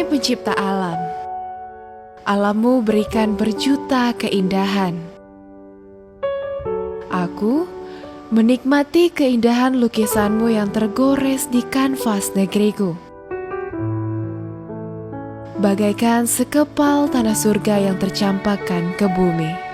pencipta alam. Alammu berikan berjuta keindahan. Aku menikmati keindahan lukisanmu yang tergores di kanvas negeriku. Bagaikan sekepal tanah surga yang tercampakkan ke bumi.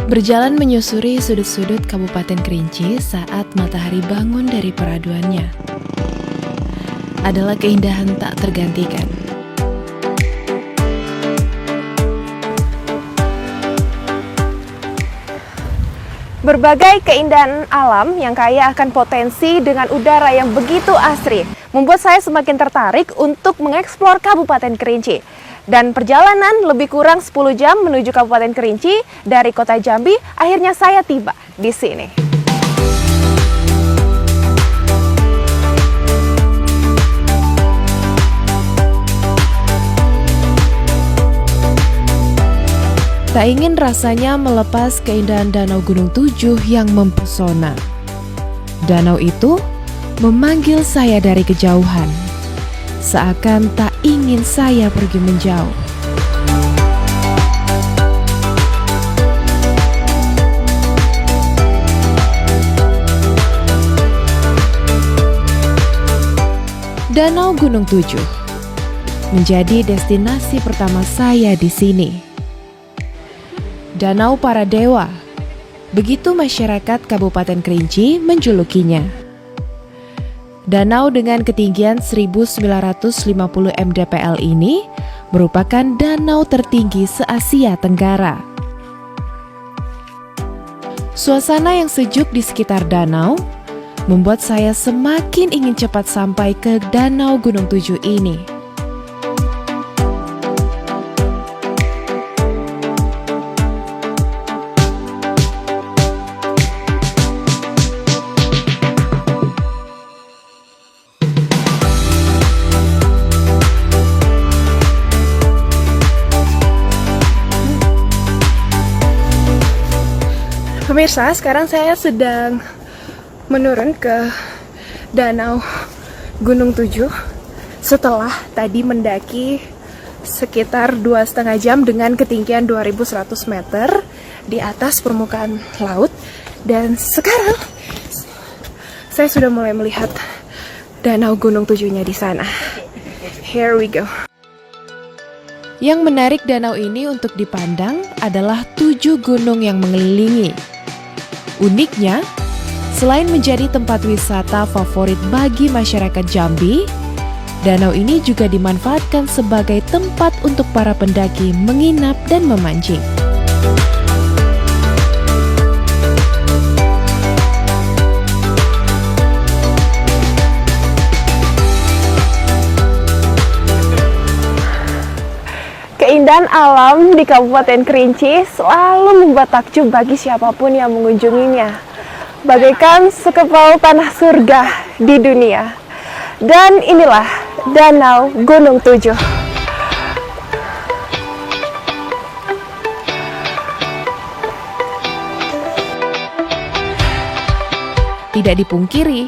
Berjalan menyusuri sudut-sudut Kabupaten Kerinci saat matahari bangun dari peraduannya adalah keindahan tak tergantikan. Berbagai keindahan alam yang kaya akan potensi dengan udara yang begitu asri membuat saya semakin tertarik untuk mengeksplor Kabupaten Kerinci. Dan perjalanan lebih kurang 10 jam menuju Kabupaten Kerinci dari kota Jambi, akhirnya saya tiba di sini. Tak ingin rasanya melepas keindahan Danau Gunung Tujuh yang mempesona. Danau itu memanggil saya dari kejauhan, seakan tak ingin saya pergi menjauh. Danau Gunung Tujuh menjadi destinasi pertama saya di sini. Danau para dewa, begitu masyarakat Kabupaten Kerinci menjulukinya. Danau dengan ketinggian 1950 mdpl ini merupakan danau tertinggi se-Asia Tenggara. Suasana yang sejuk di sekitar danau membuat saya semakin ingin cepat sampai ke Danau Gunung Tujuh ini. Pemirsa, sekarang saya sedang menurun ke Danau Gunung Tujuh setelah tadi mendaki sekitar 2,5 jam dengan ketinggian 2100 meter di atas permukaan laut. Dan sekarang saya sudah mulai melihat Danau Gunung Tujuhnya di sana. Here we go. Yang menarik danau ini untuk dipandang adalah 7 gunung yang mengelilingi. Uniknya, selain menjadi tempat wisata favorit bagi masyarakat Jambi, danau ini juga dimanfaatkan sebagai tempat untuk para pendaki menginap dan memancing. Keindahan alam di Kabupaten Kerinci selalu membuat takjub bagi siapapun yang mengunjunginya. Bagaikan sekepal tanah surga di dunia. Dan inilah Danau Gunung Tujuh. Tidak dipungkiri,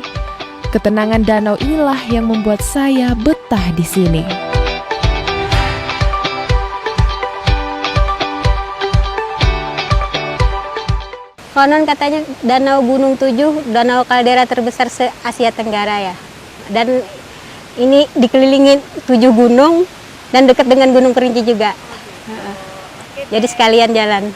ketenangan danau inilah yang membuat saya betah di sini. Konon katanya Danau Gunung Tujuh, danau kaldera terbesar se-Asia Tenggara ya. Dan ini dikelilingi 7 gunung dan dekat dengan Gunung Kerinci juga. Jadi sekalian jalan.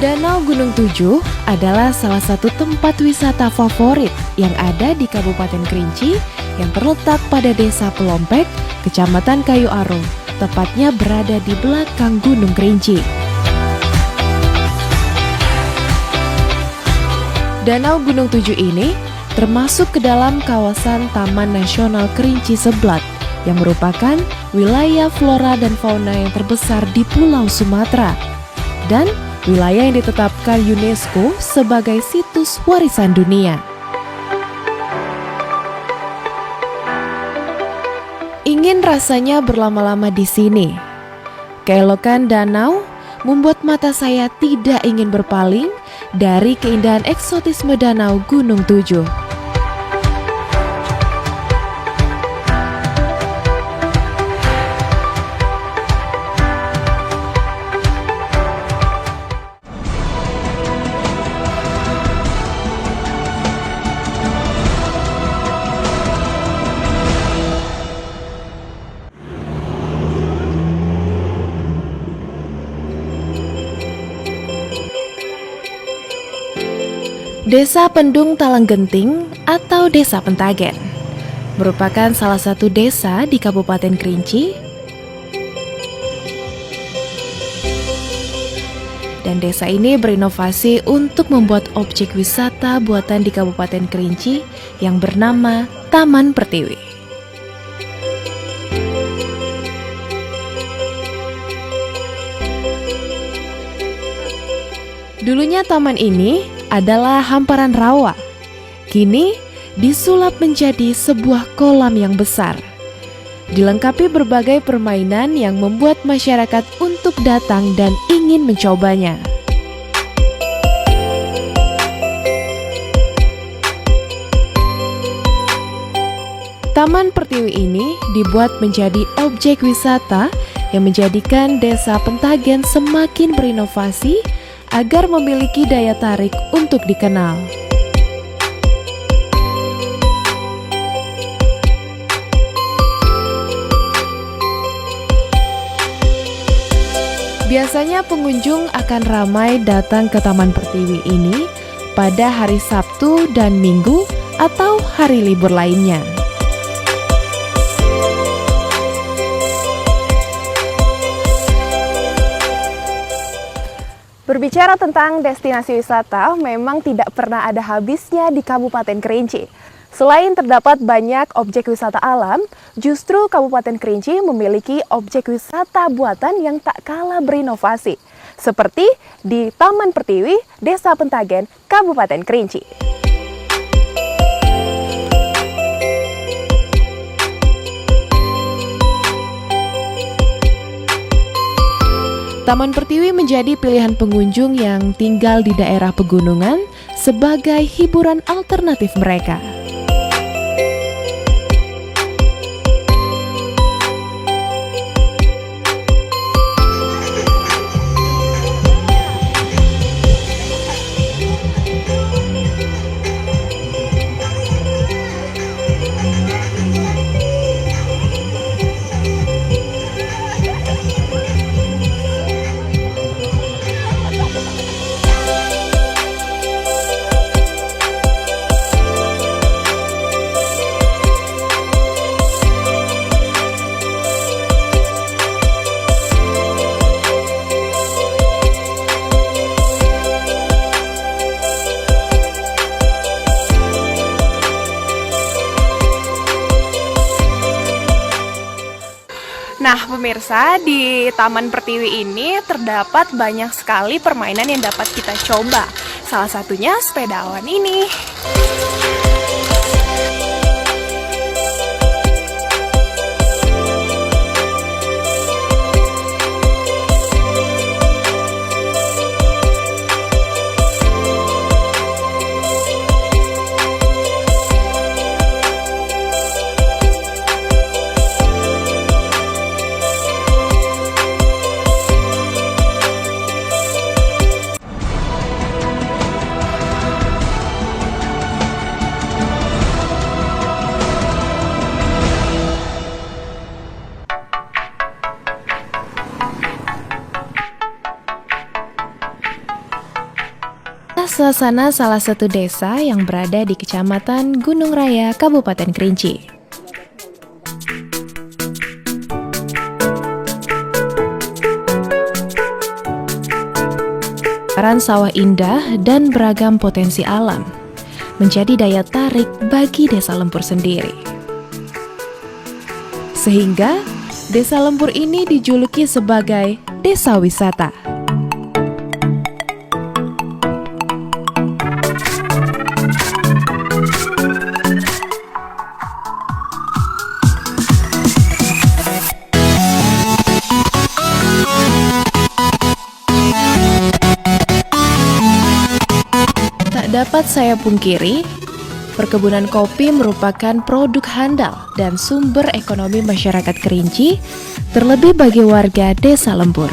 Danau Gunung Tujuh adalah salah satu tempat wisata favorit yang ada di Kabupaten Kerinci yang terletak pada Desa Pelompek, Kecamatan Kayu Aro, tepatnya berada di belakang Gunung Kerinci. Danau Gunung Tujuh ini termasuk ke dalam kawasan Taman Nasional Kerinci Seblat yang merupakan wilayah flora dan fauna yang terbesar di Pulau Sumatera dan wilayah yang ditetapkan UNESCO sebagai situs warisan dunia. Ingin rasanya berlama-lama di sini. Keelokan danau membuat mata saya tidak ingin berpaling dari keindahan eksotisme danau Gunung Tujuh. Desa Pendung Talanggenting atau Desa Pentagen merupakan salah satu desa di Kabupaten Kerinci, dan desa ini berinovasi untuk membuat objek wisata buatan di Kabupaten Kerinci yang bernama Taman Pertiwi. Dulunya taman ini adalah hamparan rawa. Kini disulap menjadi sebuah kolam yang besar. Dilengkapi berbagai permainan yang membuat masyarakat untuk datang dan ingin mencobanya. Taman Pertiwi ini dibuat menjadi objek wisata yang menjadikan Desa Pentagen semakin berinovasi agar memiliki daya tarik untuk dikenal. Biasanya pengunjung akan ramai datang ke Taman Pertiwi ini pada hari Sabtu dan Minggu atau hari libur lainnya. Berbicara tentang destinasi wisata, memang tidak pernah ada habisnya di Kabupaten Kerinci. Selain terdapat banyak objek wisata alam, justru Kabupaten Kerinci memiliki objek wisata buatan yang tak kalah berinovasi. Seperti di Taman Pertiwi, Desa Pentagen, Kabupaten Kerinci. Taman Pertiwi menjadi pilihan pengunjung yang tinggal di daerah pegunungan sebagai hiburan alternatif mereka. Nah, pemirsa, di Taman Pertiwi ini terdapat banyak sekali permainan yang dapat kita coba. Salah satunya sepeda awan ini. Suasana salah satu desa yang berada di Kecamatan Gunung Raya, Kabupaten Kerinci. Hamparan sawah indah dan beragam potensi alam menjadi daya tarik bagi Desa Lempur sendiri. Sehingga Desa Lempur ini dijuluki sebagai desa wisata. Tak dapat saya pungkiri, perkebunan kopi merupakan produk handal dan sumber ekonomi masyarakat Kerinci, terlebih bagi warga Desa Lempur.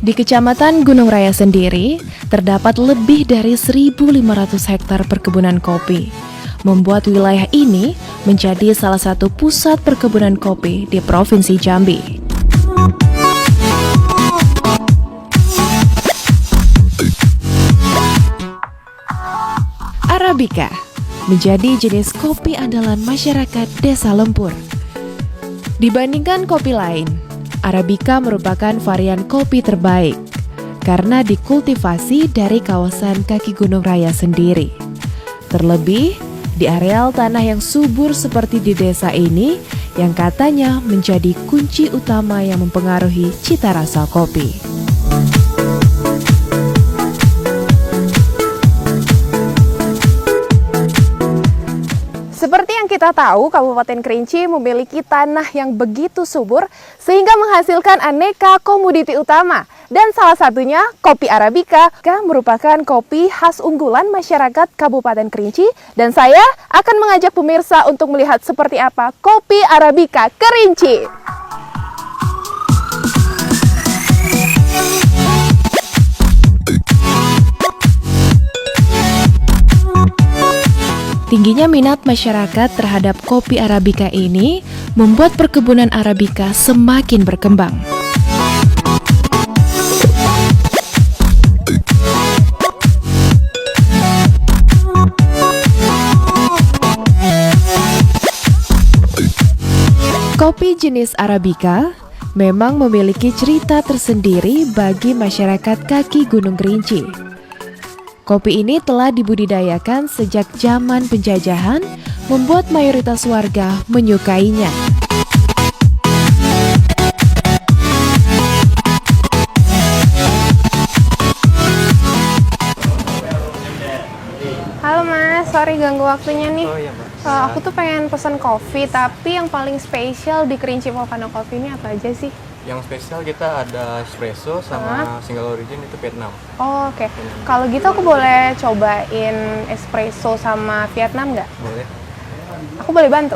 Di Kecamatan Gunung Raya sendiri, terdapat lebih dari 1.500 hektar perkebunan kopi, membuat wilayah ini menjadi salah satu pusat perkebunan kopi di Provinsi Jambi. Arabica menjadi jenis kopi andalan masyarakat Desa Lempur. Dibandingkan kopi lain, Arabica merupakan varian kopi terbaik karena dikultivasi dari kawasan kaki Gunung Raya sendiri. Terlebih di areal tanah yang subur seperti di desa ini yang katanya menjadi kunci utama yang mempengaruhi cita rasa kopi. Seperti yang kita tahu, Kabupaten Kerinci memiliki tanah yang begitu subur sehingga menghasilkan aneka komoditi utama. Dan salah satunya kopi Arabica merupakan kopi khas unggulan masyarakat Kabupaten Kerinci. Dan saya akan mengajak pemirsa untuk melihat seperti apa kopi Arabica Kerinci. Tingginya minat masyarakat terhadap kopi Arabica ini membuat perkebunan Arabica semakin berkembang. Kopi jenis Arabica memang memiliki cerita tersendiri bagi masyarakat kaki Gunung Kerinci. Kopi ini telah dibudidayakan sejak zaman penjajahan, membuat mayoritas warga menyukainya. Halo Mas, sorry ganggu waktunya nih. Oh iya Mbak. Aku tuh pengen pesen kopi, tapi yang paling spesial di Kerinci Volcano Coffee ini apa aja sih? Yang spesial kita ada espresso sama single origin itu Vietnam. Oh, oke. Kalau gitu aku boleh cobain espresso sama Vietnam nggak? Boleh. Aku boleh bantu?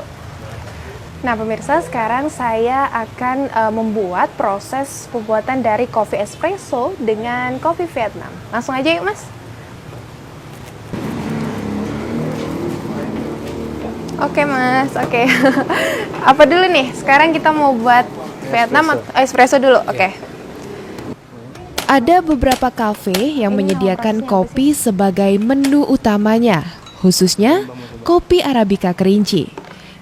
Nah pemirsa, sekarang saya akan membuat proses pembuatan dari kopi espresso dengan kopi Vietnam. Langsung aja yuk Mas. Oke Mas, oke. Apa dulu nih? Sekarang kita mau buat Vietnam atau espresso dulu? Oke. Ada beberapa kafe yang menyediakan kopi sebagai menu utamanya, khususnya kopi Arabica Kerinci,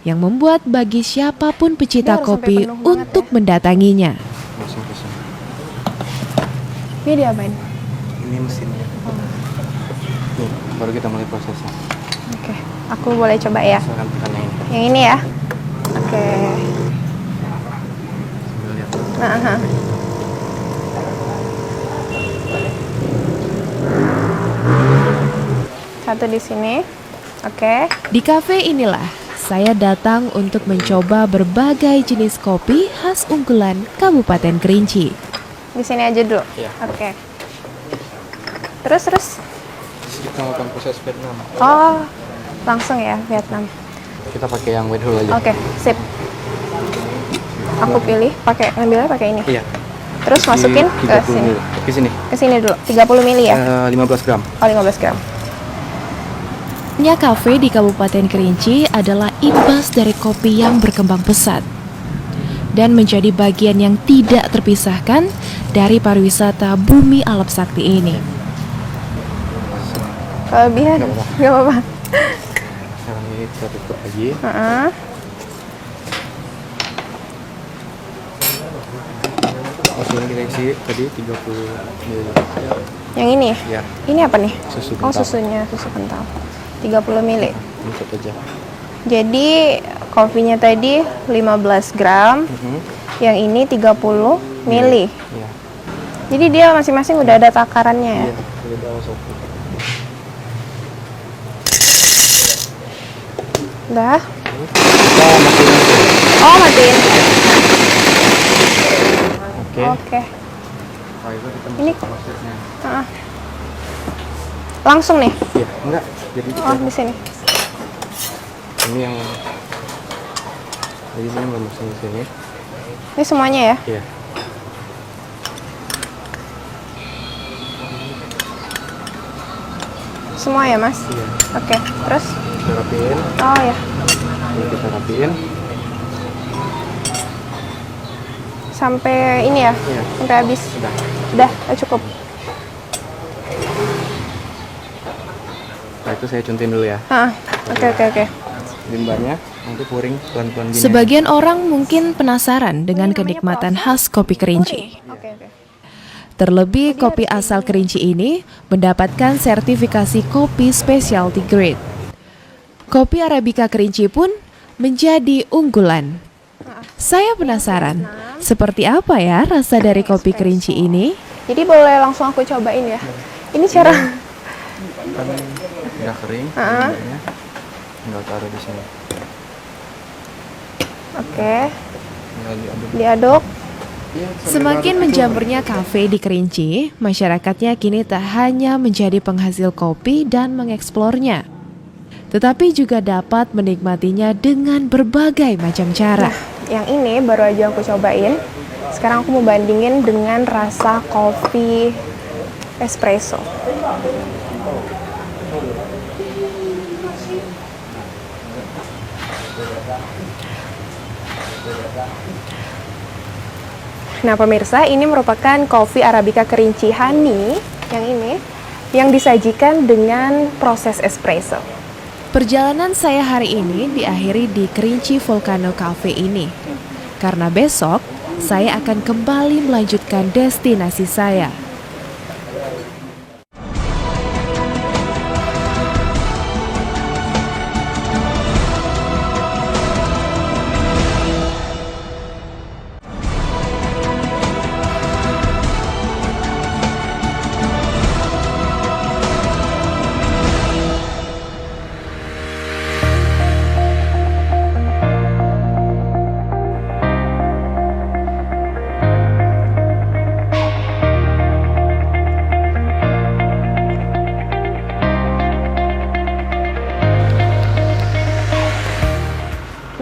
yang membuat bagi siapapun pecinta kopi untuk mendatanginya. Langsung pesen. Ini diapain? Ini mesinnya. Nih, baru kita mulai prosesnya. Oke, aku boleh coba ya? Silakan tekan yang ini. Yang ini ya? Oke. Sambil lihat. Nah, satu di sini. Oke. Di kafe inilah saya datang untuk mencoba berbagai jenis kopi khas unggulan Kabupaten Kerinci. Di sini aja dulu. Iya. Oke. Terus. Terus kita lakukan proses Vietnam. Oh, langsung ya Vietnam. Kita pakai yang wet roll aja. Oke, sip. Aku pilih ngambilnya pakai ini. Iya. Terus masukin ke 30 sini. ml. Ke sini. Ke sini dulu. 30 mili ya? 15 gram. Oh, 15 gram. Kafe di Kabupaten Kerinci adalah imbas dari kopi yang berkembang pesat dan menjadi bagian yang tidak terpisahkan dari pariwisata Bumi Alap Sakti ini. Kelebihan? Gak apa-apa. Sekarang ini kita tutup lagi. Maksudnya kita isi tadi 30 ml. Yang ini? Ya. Ini apa nih? Susu Oh, kental. susunya, susu kental. 30 mili. Ini satu aja. Jadi kopinya tadi 15 gram, yang ini 30 mili. Iya. Jadi dia masing-masing udah ada takarannya ya. Iya, beda satu. Udah. Kita matiin aja. Oh, matiin. Oke. Oke. Nah, itu kita Ini masuk prosesnya. langsung nih. Iya, enggak. Jadi kita Oh, di sini. ini yang jadi ini belum di sini. Ini semuanya ya. Iya. Semua ya, Mas? Iya. Oke. Terus? Kita rapiin. Oh ya. Ini kita rapiin. Sampai ini ya? Iya. Sampai habis. Udah. Cukup. Nah, itu saya cuntin dulu ya. Oke. Limbahnya nanti puring pelan-pelan gini. Sebagian orang mungkin penasaran dengan kenikmatan khas kopi kerinci. Oke. Terlebih kopi asal Kerinci ini mendapatkan sertifikasi kopi specialty grade. Kopi Arabica Kerinci pun menjadi unggulan. Saya penasaran, seperti apa ya rasa dari kopi Kerinci ini? Jadi boleh langsung aku cobain ya. Ini cara Kan udah kering. Limbahnya. Tinggal taruh di sini. Oke, Tinggal diaduk. diaduk. Semakin menjamurnya kafe di Kerinci, masyarakatnya kini tak hanya menjadi penghasil kopi dan mengeksplornya, tetapi juga dapat menikmatinya dengan berbagai macam cara. Yang ini baru aja aku cobain. Sekarang aku mau bandingin dengan rasa kopi espresso. Nah pemirsa, ini merupakan kopi Arabica Kerinci Honey yang ini yang disajikan dengan proses espresso. Perjalanan saya hari ini diakhiri di Kerinci Volcano Cafe ini, karena besok saya akan kembali melanjutkan destinasi saya.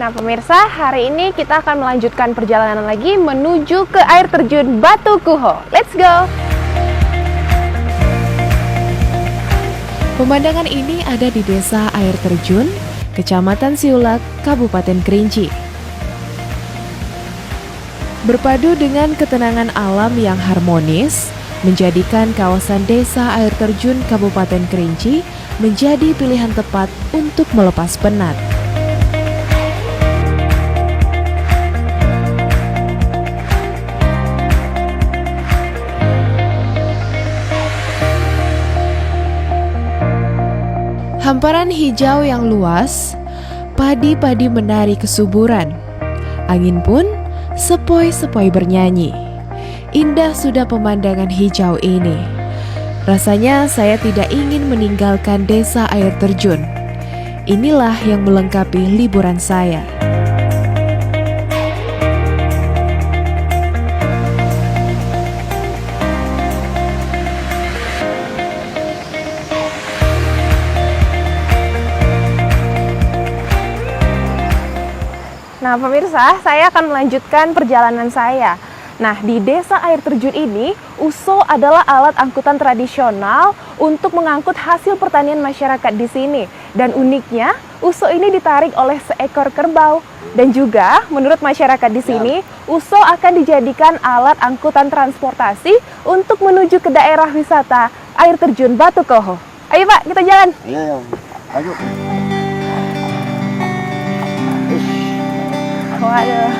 Nah pemirsa, hari ini kita akan melanjutkan perjalanan lagi menuju ke air terjun Batu Kuho. Let's go! Pemandangan ini ada di Desa Air Terjun, Kecamatan Siulak, Kabupaten Kerinci. Berpadu dengan ketenangan alam yang harmonis, menjadikan kawasan Desa Air Terjun Kabupaten Kerinci menjadi pilihan tepat untuk melepas penat. Hamparan hijau yang luas, padi-padi menari kesuburan. Angin pun sepoi-sepoi bernyanyi. Indah sudah pemandangan hijau ini. Rasanya saya tidak ingin meninggalkan Desa Air Terjun. Inilah yang melengkapi liburan saya. Nah pemirsa, saya akan melanjutkan perjalanan saya. Nah di Desa Air Terjun ini, uso adalah alat angkutan tradisional untuk mengangkut hasil pertanian masyarakat di sini. Dan uniknya, uso ini ditarik oleh seekor kerbau. Dan juga menurut masyarakat di sini, uso akan dijadikan alat angkutan transportasi untuk menuju ke daerah wisata air terjun Batu Kuho. Ayo Pak, kita jalan. Iya, ayo. Waduh.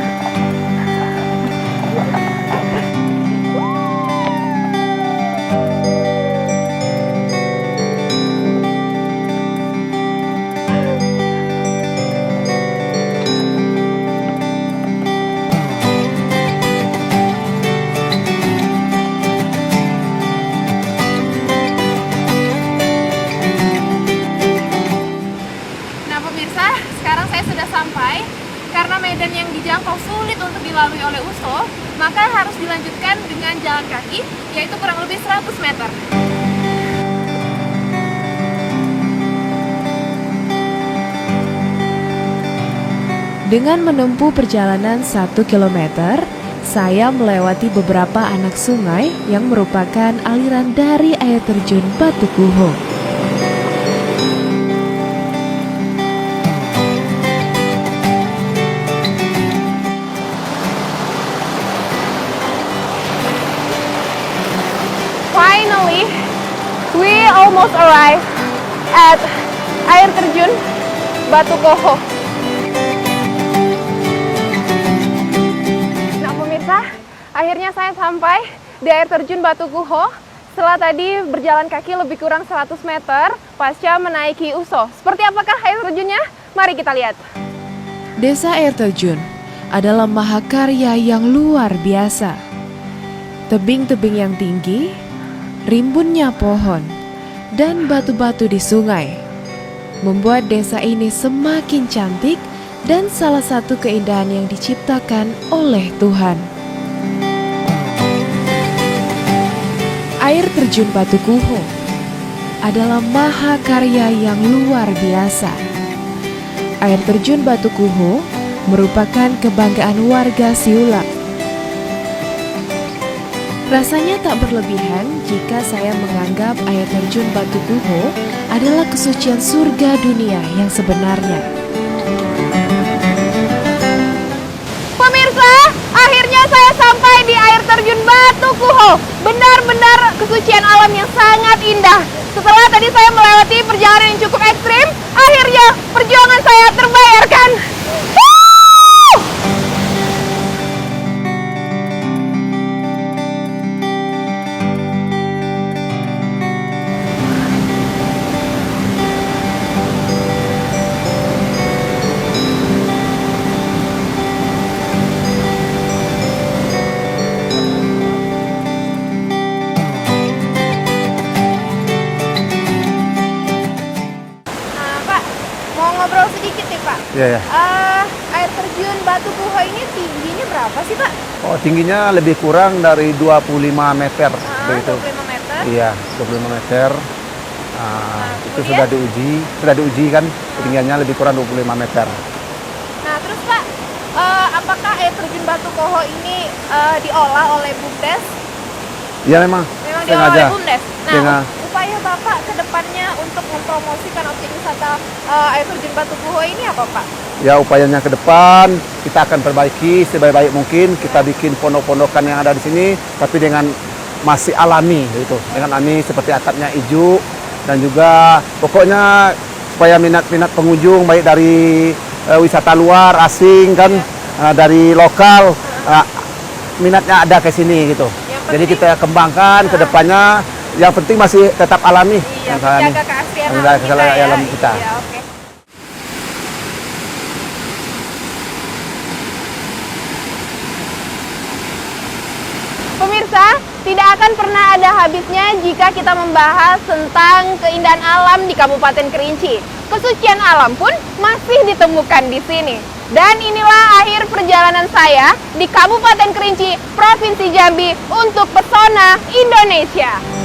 dilalui oleh USO, maka harus dilanjutkan dengan jalan kaki, yaitu kurang lebih 100 meter. Dengan menempuh perjalanan 1 kilometer, saya melewati beberapa anak sungai yang merupakan aliran dari air terjun Batu Kuho. Finally, we almost arrived at air terjun Batu Kuho. Nah pemirsa, akhirnya saya sampai di air terjun Batu Kuho setelah tadi berjalan kaki lebih kurang 100 meter pasca menaiki USO. Seperti apakah air terjunnya? Mari kita lihat. Desa Air Terjun adalah mahakarya yang luar biasa. Tebing-tebing yang tinggi, rimbunnya pohon, dan batu-batu di sungai membuat desa ini semakin cantik dan salah satu keindahan yang diciptakan oleh Tuhan. Air terjun Batu Kuho adalah mahakarya yang luar biasa. Air terjun Batu Kuho merupakan kebanggaan warga Siulak. Rasanya tak berlebihan jika saya menganggap air terjun Batu Kuho adalah kesucian surga dunia yang sebenarnya. Pemirsa, akhirnya saya sampai di air terjun Batu Kuho. Benar-benar kesucian alam yang sangat indah. Setelah tadi saya melewati perjalanan yang cukup ekstrim, akhirnya perjuangan saya terbayarkan. Ngobrol sedikit nih Pak. Iya, ya. Air terjun Batu Kuho ini tingginya berapa sih Pak? Oh, tingginya lebih kurang dari 25 meter. Begitu. 25 meter. Iya, 25 meter. Itu sudah diuji kan, ketinggiannya lebih kurang 25 meter. Nah terus Pak, apakah air terjun Batu Kuho ini diolah oleh BUMDes? Iya memang Memang diolah sengaja. oleh BUMDes. Nah, Sengaja. upaya Bapak ke depannya untuk mempromosikan objek wisata air terjun Batu Kuho ini apa Pak? Ya, upayanya ke depan kita akan perbaiki sebaik-baik mungkin. Kita bikin pondok-pondokan yang ada di sini, tapi dengan masih alami, gitu. Dengan alami seperti atapnya hijau dan juga pokoknya supaya minat-minat pengunjung baik dari wisata luar, asing kan, dari lokal, minatnya ada ke sini gitu. Jadi kita kembangkan ke depannya. Yang penting masih tetap alami. Iya, menjaga keaslian alam kita ya. Iya, oke. Pemirsa, tidak akan pernah ada habisnya jika kita membahas tentang keindahan alam di Kabupaten Kerinci. Kesucian alam pun masih ditemukan di sini. Dan inilah akhir perjalanan saya di Kabupaten Kerinci, Provinsi Jambi untuk Pesona Indonesia.